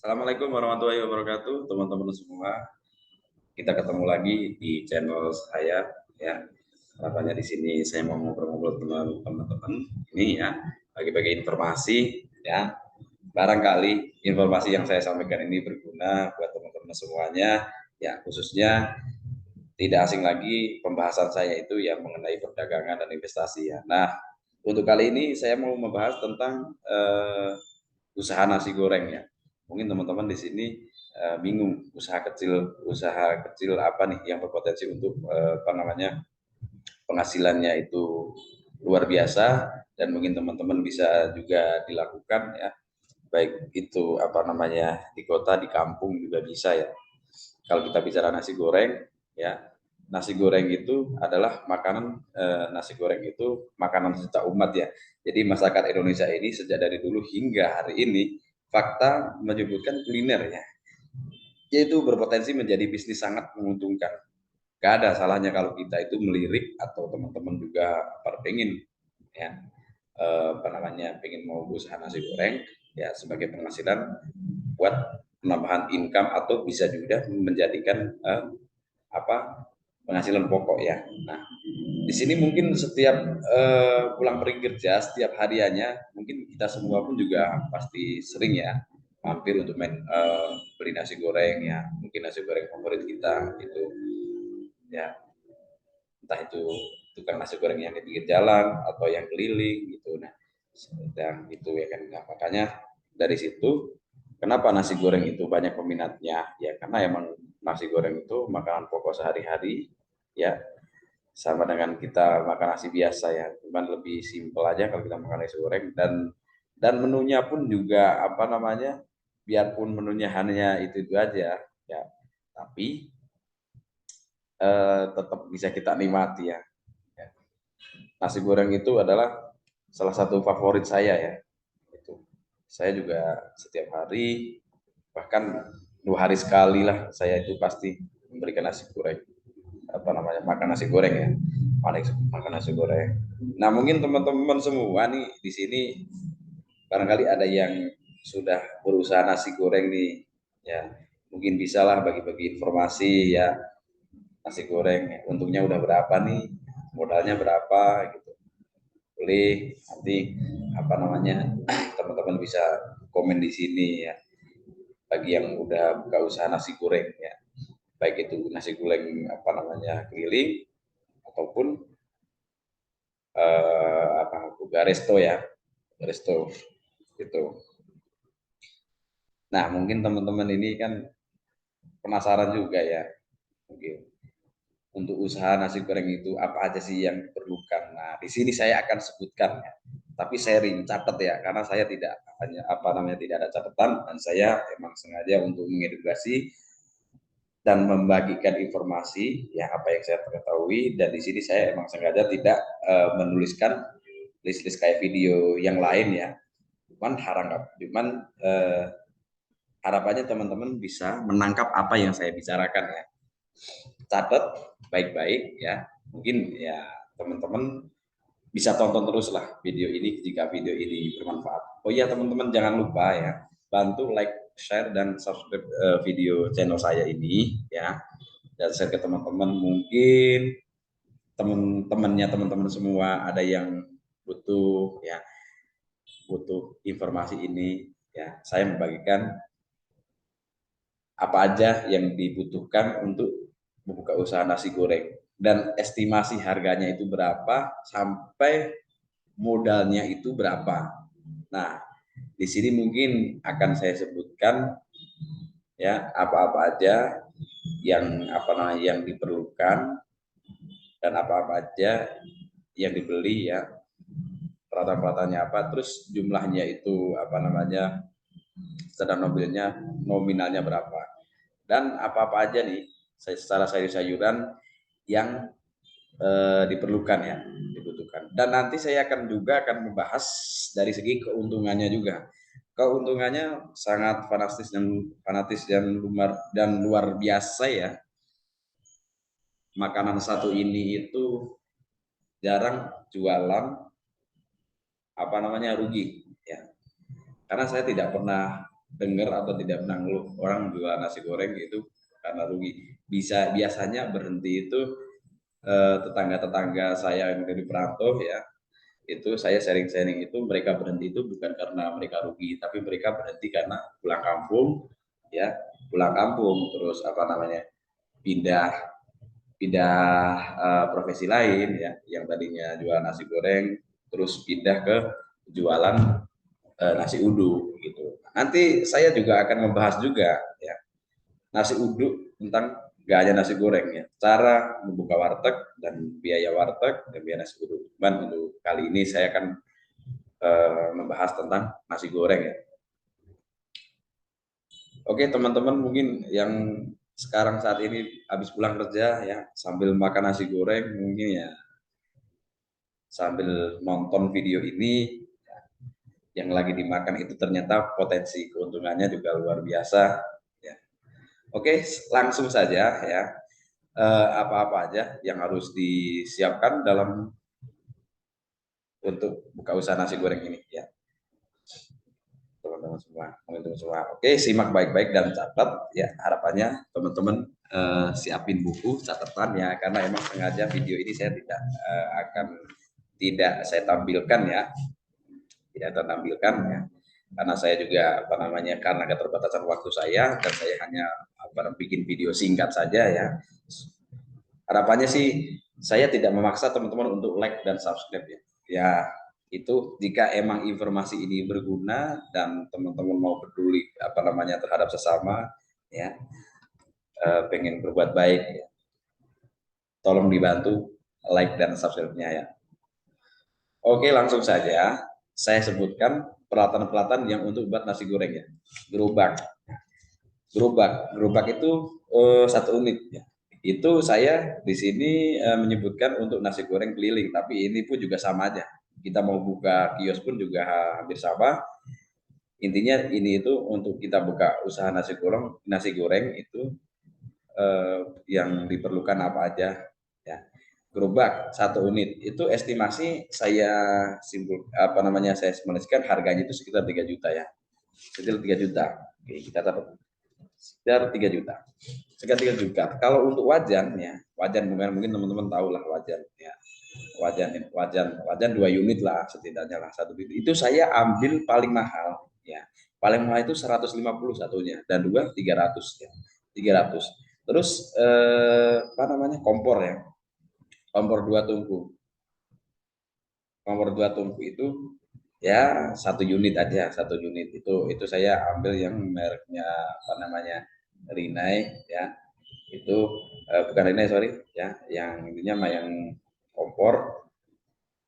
Assalamualaikum warahmatullahi wabarakatuh, teman-teman semua. Kita ketemu lagi di channel saya, ya. Harapannya di sini saya mau ngobrol-ngobrol dengan teman-teman ini ya, bagi-bagi informasi, ya. Barangkali informasi yang saya sampaikan ini berguna buat teman-teman semuanya, ya. Khususnya tidak asing lagi pembahasan saya itu yang mengenai perdagangan dan investasi ya. Nah, untuk kali ini saya mau membahas tentang usaha nasi goreng ya. Mungkin teman-teman di sini bingung usaha kecil apa nih yang berpotensi untuk apa namanya penghasilannya itu luar biasa dan mungkin teman-teman bisa juga dilakukan ya. Baik itu apa namanya di kota, di kampung juga bisa ya. Kalau kita bicara nasi goreng ya, nasi goreng itu adalah nasi goreng itu makanan sejuta umat ya. Jadi masyarakat Indonesia ini sejak dari dulu hingga hari ini fakta menyebutkan kuliner ya, yaitu berpotensi menjadi bisnis sangat menguntungkan. Gak ada salahnya kalau kita itu melirik atau teman-teman juga pengen ya apa namanya pengen mau usaha nasi goreng ya sebagai penghasilan buat penambahan income atau bisa juga menjadikan apa penghasilan pokok ya. Nah, di sini mungkin setiap pulang pergi kerja, setiap hariannya, mungkin kita semua pun juga pasti sering ya mampir untuk beli nasi goreng ya, mungkin nasi goreng favorit kita itu ya, entah itu tukang nasi goreng yang di pinggir jalan atau yang keliling gitu. Nah, sedang itu ya kan. Nah, makanya dari situ kenapa nasi goreng itu banyak peminatnya ya karena emang nasi goreng itu makanan pokok sehari-hari ya, sama dengan kita makan nasi biasa ya, cuman lebih simpel aja kalau kita makan nasi goreng. Dan menunya pun juga apa namanya, biarpun menunya hanya itu aja ya, tapi tetap bisa kita nikmati ya. Nasi goreng itu adalah salah satu favorit saya ya. Itu saya juga setiap hari, bahkan 2 hari sekali lah saya itu pasti memberikan nasi goreng, apa namanya makan nasi goreng ya, makan nasi goreng. Nah mungkin teman-teman semua nih di sini barangkali ada yang sudah berusaha nasi goreng nih ya, mungkin bisalah bagi-bagi informasi ya. Nasi goreng untungnya udah berapa nih, modalnya berapa gitu, boleh nanti apa namanya teman-teman bisa komen di sini ya, bagi yang udah buka usaha nasi goreng ya, baik itu nasi goreng apa namanya keliling ataupun apa buka resto ya, resto gitu. Nah mungkin teman-teman ini kan penasaran juga ya, mungkin untuk usaha nasi goreng itu apa aja sih yang diperlukan. Nah di sini saya akan sebutkan ya, tapi sharing catat ya, karena saya tidak hanya apa namanya tidak ada catatan dan saya emang sengaja untuk mengedukasi dan membagikan informasi yang apa yang saya ketahui. Dan di sini saya emang sengaja tidak menuliskan list-list kayak video yang lain ya, cuman harapannya teman-teman bisa menangkap apa yang saya bicarakan ya. Catat baik-baik ya, mungkin ya teman-teman bisa tonton terus lah video ini jika video ini bermanfaat. Oh iya teman-teman jangan lupa ya, bantu like, share dan subscribe video channel saya ini ya, dan share ke teman-teman. Mungkin teman-temannya teman-teman semua ada yang butuh ya, butuh informasi ini ya, saya membagikan apa aja yang dibutuhkan untuk membuka usaha nasi goreng dan estimasi harganya itu berapa sampai modalnya itu berapa. Nah, di sini mungkin akan saya sebutkan ya apa-apa aja yang apa namanya yang diperlukan dan apa-apa aja yang dibeli ya, peralatan-peralatannya apa, terus jumlahnya itu apa namanya, sedang nominalnya berapa, dan apa-apa aja nih secara sayur-sayuran yang diperlukan ya, dibutuhkan. Dan nanti saya akan juga akan membahas dari segi keuntungannya juga. Keuntungannya sangat fanatis dan luar biasa ya. Makanan satu ini itu jarang jualan apa namanya rugi ya. Karena saya tidak pernah dengar atau tidak pernah ngeluh orang jual nasi goreng itu karena rugi. Biasanya berhenti itu tetangga-tetangga saya yang dari perantau ya, itu saya sharing-sharing itu mereka berhenti itu bukan karena mereka rugi, tapi mereka berhenti karena pulang kampung ya, pulang kampung terus apa namanya pindah pindah profesi lain ya, yang tadinya jual nasi goreng terus pindah ke jualan nasi uduk gitu. Nanti saya juga akan membahas juga ya nasi uduk tentang gak hanya nasi goreng ya, cara membuka warteg dan biaya warteg dan biaya nasi uduk. Cuman untuk kali ini saya akan membahas tentang nasi goreng ya. Oke teman-teman, mungkin yang sekarang saat ini habis pulang kerja ya sambil makan nasi goreng mungkin ya sambil nonton video ini yang lagi dimakan itu ternyata potensi keuntungannya juga luar biasa ya. Oke, langsung saja ya. Apa-apa aja yang harus disiapkan dalam untuk buka usaha nasi goreng ini ya, teman-teman semua, teman-teman semua. Oke, simak baik-baik dan catat ya. Harapannya teman-teman siapin buku catatan ya, karena emang sengaja video ini saya tidak saya tampilkan ya, tidak tertampilkan ya, karena saya juga apa namanya karena keterbatasan waktu saya dan saya hanya bikin video singkat saja ya. Harapannya sih saya tidak memaksa teman-teman untuk like dan subscribe ya. Ya itu jika emang informasi ini berguna dan teman-teman mau peduli apa namanya terhadap sesama ya, pengen berbuat baik ya, tolong dibantu like dan subscribe-nya ya. Oke, langsung saja saya sebutkan peralatan-peralatan yang untuk buat nasi goreng ya. Gerobak. Gerobak itu satu unit ya. Itu saya di sini menyebutkan untuk nasi goreng keliling, tapi ini pun juga sama aja. Kita mau buka kios pun juga hampir sama. Intinya ini itu untuk kita buka usaha nasi goreng itu yang diperlukan apa aja ya. Gerobak satu unit itu estimasi saya saya simulasikan harganya itu sekitar 3 juta ya. Sekitar 3 juta. Oke, kita taruh sekitar 3 juta. Sekitar 3 juta. Kalau untuk wajan ya, wajan mungkin teman-teman tahu lah wajan ya. Wajan 2 unit lah setidaknya lah, satu unit. Itu saya ambil paling mahal ya. Paling mahal itu 150 satunya dan dua 300 ya. 300. Terus apa namanya? Kompor ya. Kompor 2 tungku. Kompor 2 tungku itu ya 1 unit aja, 1 unit itu saya ambil yang mereknya apa namanya Rinnai ya, itu bukan Rinnai sorry ya, yang intinya mah yang kompor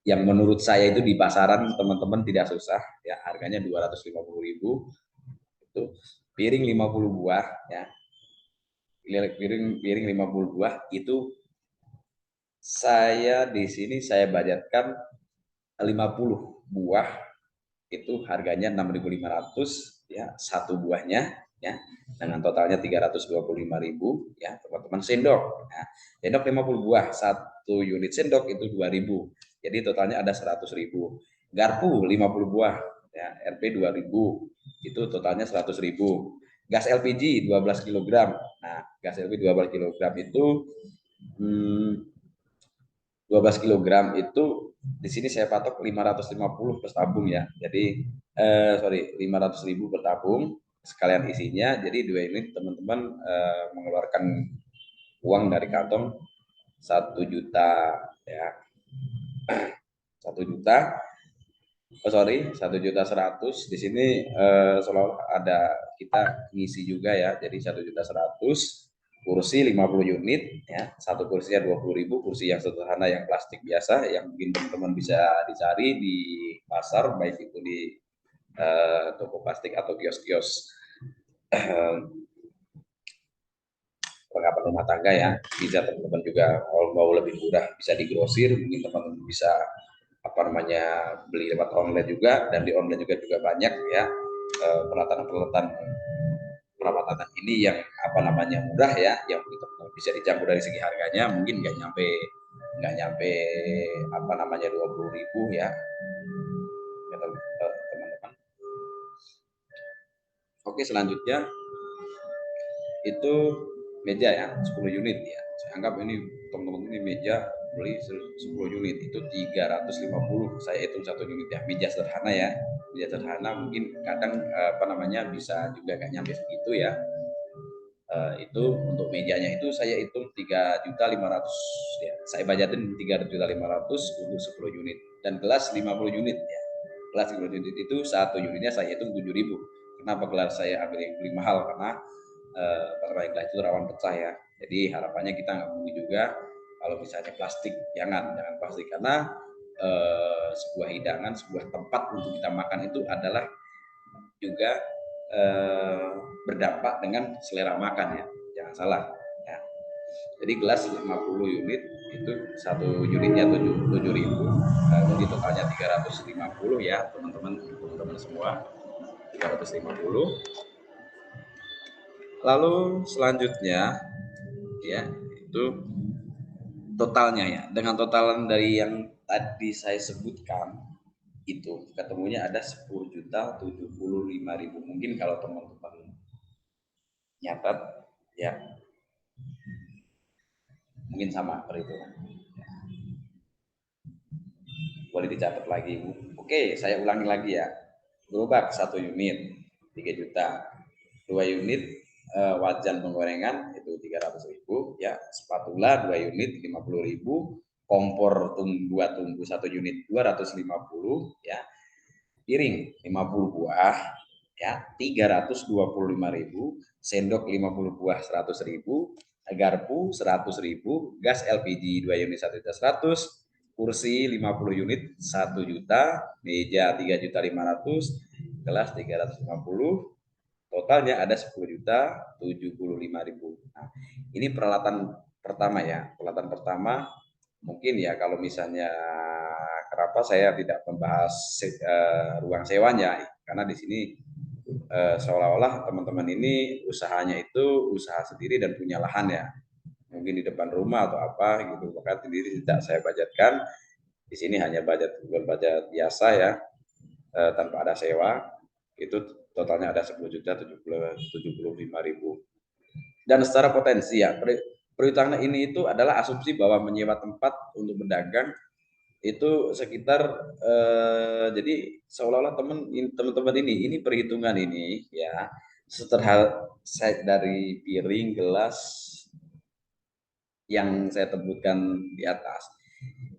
yang menurut saya itu di pasaran teman-teman tidak susah ya, harganya 250.000 itu, piring 50 buah ya, piring 50 buah itu saya di sini saya budgetkan 50 buah itu harganya 6.500 ya, satu buahnya ya, dengan totalnya 325.000 ya teman-teman. Sendok ya, sendok 50 buah, satu unit sendok itu 2.000, jadi totalnya ada 100.000. Garpu 50 buah ya, RP 2.000 itu totalnya 100.000. Gas LPG 12 kg. Nah, gas LPG 12 kg itu 12 kg itu di sini saya patok 550 per tabung ya. Jadi sorry 500.000 per tabung sekalian isinya. Jadi 2 unit teman-teman mengeluarkan uang dari kantong 1 juta ya. 1 juta. Oh sorry 1.100.000 di sini selalu ada kita ngisi juga ya. Jadi 1.100.000. Kursi 50 unit ya, satu kursinya 20.000, kursi yang sederhana yang plastik biasa yang mungkin teman-teman bisa dicari di pasar baik itu di toko plastik atau kios-kios perlengkapan rumah tangga ya. Bisa teman-teman juga kalau mau lebih murah bisa di grosir, mungkin teman-teman bisa apa namanya beli lewat online juga, dan di online juga banyak ya peralatan-peralatan perawatan ini yang apa namanya murah ya, yang bisa dicampur dari segi harganya mungkin nggak nyampe apa namanya 20.000 ya, teman-teman. Oke, selanjutnya itu meja ya, 10 unit ya. Saya anggap ini teman-teman ini meja beli 10 unit itu 350. Saya hitung satu unit ya. Meja sederhana ya. Meja sederhana mungkin kadang bisa juga nggak nyampe segitu ya. Itu untuk mejanya itu saya hitung 3.500.000 ya. Saya budgetin 3.500.000 untuk 10 unit dan gelas 50 unit ya. Gelas 50 unit itu satu unitnya saya hitung 7.000. Kenapa gelas saya ambil yang beli mahal? Karena gelas itu rawan pecah ya. Jadi harapannya kita nggak beli juga kalau misalnya plastik, jangan plastik karena sebuah hidangan, sebuah tempat untuk kita makan itu adalah juga berdampak dengan selera makan ya, jangan salah ya. Jadi gelas 50 unit itu satu unitnya 7.000, jadi totalnya 350 ya teman-teman semua, 350. Lalu selanjutnya ya itu totalnya ya, dengan totalan dari yang tadi saya sebutkan itu ketemunya ada 10.075.000. Mungkin kalau teman-teman nyatat ya mungkin sama perhitungan, boleh dicatat lagi. Oke, saya ulangi lagi ya. Gerobak 1 unit 3 juta, 2 unit wajan penggorengan itu 300.000 ya, spatula 2 unit 50.000, kompor 2 tunggu 1 unit 250 ya, piring 50 buah ya 325.000, sendok 50 buah 100.000, garpu 100.000, gas LPG 2 unit 1.100.000, kursi 50 unit 1 juta, meja 3.500.000, gelas 350, totalnya ada 10.075.000. Nah, ini peralatan pertama ya. Peralatan pertama mungkin ya kalau misalnya kenapa saya tidak membahas ruang sewanya, karena di sini seolah-olah teman-teman ini usahanya itu usaha sendiri dan punya lahan ya, mungkin di depan rumah atau apa gitu, maka sendiri tidak saya budgetkan. Di sini hanya budget biasa ya, tanpa ada sewa, itu totalnya ada 10.075.000. Dan secara potensi ya, perhitungan ini itu adalah asumsi bahwa menyewa tempat untuk berdagang itu sekitar jadi seolah-olah teman-teman ini perhitungan ini ya, setelah dari piring, gelas yang saya sebutkan di atas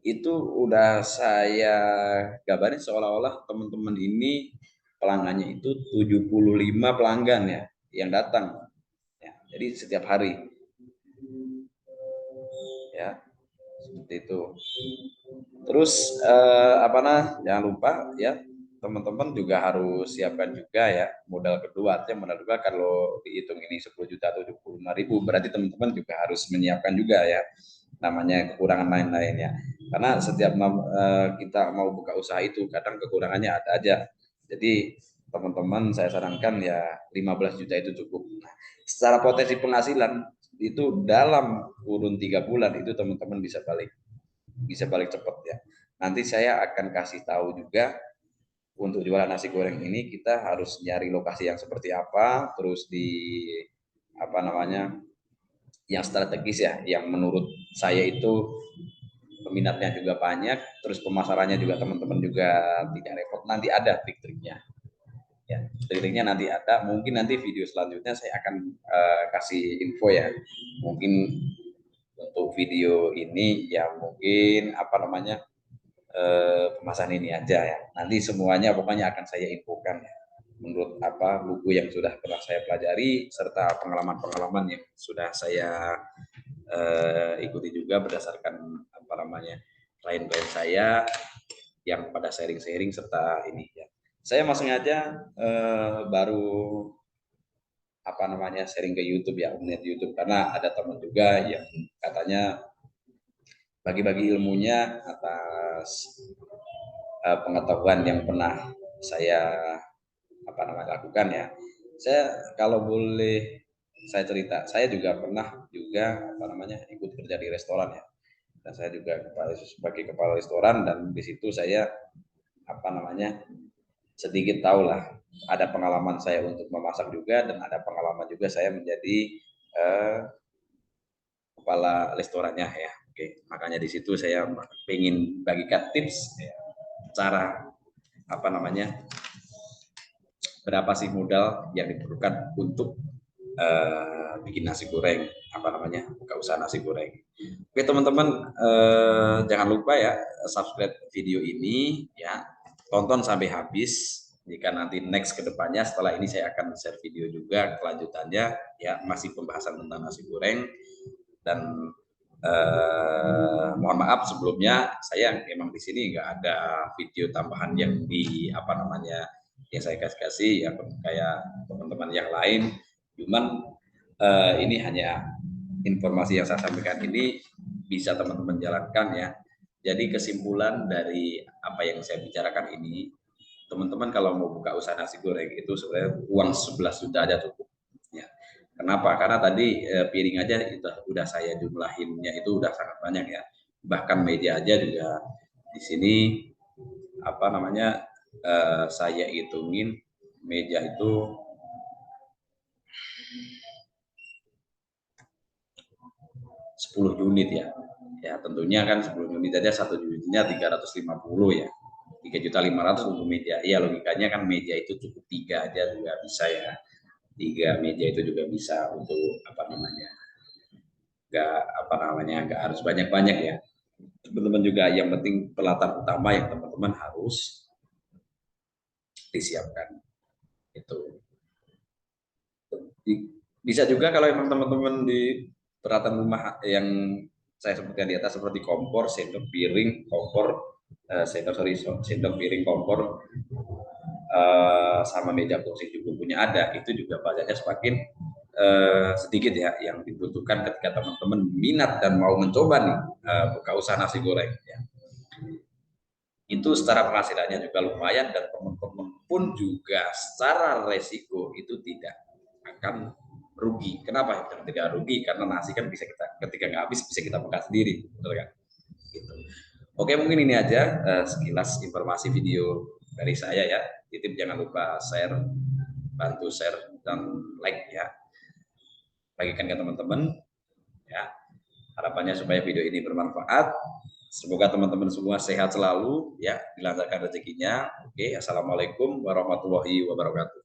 itu udah saya gambarin seolah-olah teman-teman ini pelanggannya itu 75 pelanggan ya yang datang ya. Jadi setiap hari ya seperti itu. Terus jangan lupa ya teman-teman juga harus siapkan juga ya modal kedua. Artinya modal kedua kalau dihitung ini 10.075.000 berarti teman-teman juga harus menyiapkan juga ya namanya kekurangan lain-lain ya. Karena setiap kita mau buka usaha itu kadang kekurangannya ada aja. Jadi teman-teman saya sarankan ya 15 juta itu cukup. Nah, secara potensi penghasilan itu dalam kurun 3 bulan itu teman-teman bisa balik cepat ya. Nanti saya akan kasih tahu juga untuk jualan nasi goreng ini kita harus nyari lokasi yang seperti apa, terus di yang strategis ya, yang menurut saya itu peminatnya juga banyak, terus pemasarannya juga teman-teman juga tidak repot. Nanti ada trik-triknya. Ya, trik-triknya nanti ada. Mungkin nanti video selanjutnya saya akan kasih info ya. Mungkin untuk video ini ya mungkin pemasaran ini aja ya. Nanti semuanya pokoknya akan saya infokan ya. Menurut buku yang sudah pernah saya pelajari serta pengalaman-pengalaman yang sudah saya ikuti juga berdasarkan klien-klien saya yang pada sharing-sharing serta ini ya. Saya masih sengaja baru sharing ke YouTube ya, melihat YouTube karena ada teman juga yang katanya bagi-bagi ilmunya atas pengetahuan yang pernah saya lakukan ya. Saya kalau boleh saya cerita, saya juga pernah ikut kerja di restoran ya. Dan saya juga sebagai kepala restoran dan di situ saya sedikit tahu lah ada pengalaman saya untuk memasak juga, dan ada pengalaman juga saya menjadi kepala restorannya ya. Oke, makanya di situ saya ingin bagikan tips ya, cara apa namanya, berapa sih modal yang diperlukan untuk bikin nasi goreng, apa namanya, buka usaha nasi goreng. Oke teman-teman, jangan lupa ya subscribe video ini ya, tonton sampai habis. Jika nanti next ke depannya setelah ini saya akan share video juga kelanjutannya ya, masih pembahasan tentang nasi goreng. Dan mohon maaf sebelumnya, saya memang di sini nggak ada video tambahan yang di apa namanya yang saya kasih ya kayak teman-teman yang lain. Cuman ini hanya informasi yang saya sampaikan ini bisa teman-teman jalankan ya. Jadi kesimpulan dari apa yang saya bicarakan ini, teman-teman kalau mau buka usaha nasi goreng itu sebenarnya uang 11 juta aja cukup. Ya. Kenapa? Karena tadi piring aja itu udah saya jumlahinnya itu udah sangat banyak ya. Bahkan meja aja juga di sini apa namanya saya hitungin meja itu 10 unit ya. Ya tentunya kan 10 unit aja, satu unitnya 350 ya. 3.500.000 untuk meja. Iya logikanya kan meja itu cukup 3 aja juga bisa ya. 3 meja itu juga bisa untuk apa namanya, nggak apa namanya, nggak harus banyak-banyak ya. Teman-teman juga yang penting peralatan utama yang teman-teman harus disiapkan itu. Bisa juga kalau emang teman-teman di peralatan rumah yang saya sebutkan di atas seperti kompor, sendok, piring, kompor, sendok, piring, kompor, sama meja kursi juga punya ada, itu juga budgetnya semakin sedikit ya yang dibutuhkan ketika teman-teman minat dan mau mencoba nih buka usaha nasi goreng ya. Itu secara penghasilannya juga lumayan, dan teman-teman pun juga secara resiko itu tidak akan rugi. Kenapa tidak rugi? Karena nasi kan bisa kita ketika nggak habis bisa kita makan sendiri, betul kan? Gitu. Oke, mungkin ini aja sekilas informasi video dari saya ya. Titip jangan lupa share, bantu share dan like ya, bagikan ke teman-teman ya. Harapannya supaya video ini bermanfaat. Semoga teman-teman semua sehat selalu ya, dilancarkan rezekinya. Oke, assalamualaikum warahmatullahi wabarakatuh.